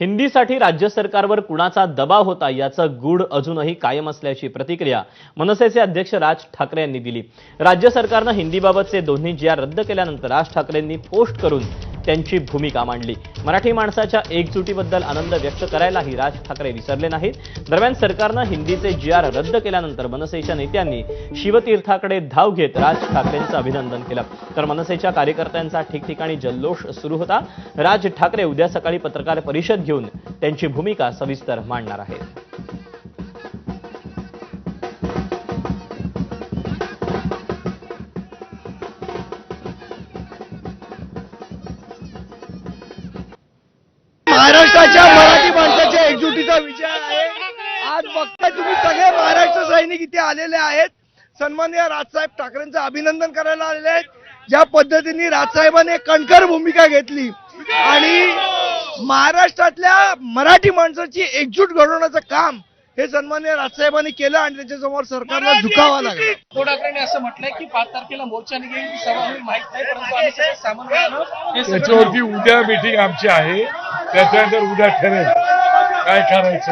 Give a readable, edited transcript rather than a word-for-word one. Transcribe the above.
हिंदीसाठी राज्य सरकारवर कुणाचा दबाव होता याचं गूढ अजूनही कायम असल्याची प्रतिक्रिया मनसेचे अध्यक्ष राज ठाकरे यांनी दिली। राज्य सरकारनं हिंदीबाबतचे दोन्ही जी.आर रद्द केल्यानंतर राज ठाकरेंनी पोस्ट करून त्यांची भूमिका मांडली। मराठी माणसाच्या एकजुटीबद्दल आनंद व्यक्त करायलाही राज ठाकरे विसरले नाहीत। दरम्यान सरकारनं हिंदीचे जी.आर रद्द केल्यानंतर मनसेच्या नेत्यांनी शिवतीर्थाकडे धाव घेत राज ठाकरेंचं अभिनंदन केलं, तर मनसेच्या कार्यकर्त्यांचा ठिकठिकाणी जल्लोष सुरू होता। राज ठाकरे उद्या सकाळी पत्रकार परिषद घेऊन त्यांची भूमिका सविस्तर मांडणार आहेत। महाराष्ट्राच्या मराठी माणसाच्या एकजुटीचा विजय आहे। आज बघताय तुम्ही सगळे महाराष्ट्र सैनिक इथे आलेले आहेत, सन्माननीय राजसाहेब ठाकरेंचं अभिनंदन करायला आलेले आहेत। ज्या पद्धतीने राजसाहेबांनी कणखर भूमिका घेतली आणि महाराष्ट्रातल्या मराठी माणसाची एकजूट घडवण्याचं काम हे सन्माननीय राजसाहेबांनी केलं आणि त्याच्यासमोर सरकारला झुकावं लागलं। ठाकरेंनी असं म्हटलंय की 5 तारखेला मोर्चा निघेल की सभा होईल माहित नाही, परंतु आम्ही सगळे सामान्य त्याच्यावरती उद्या मीटिंग आमची आहे, त्याच्यानंतर उद्या ठरेल काय करायचं।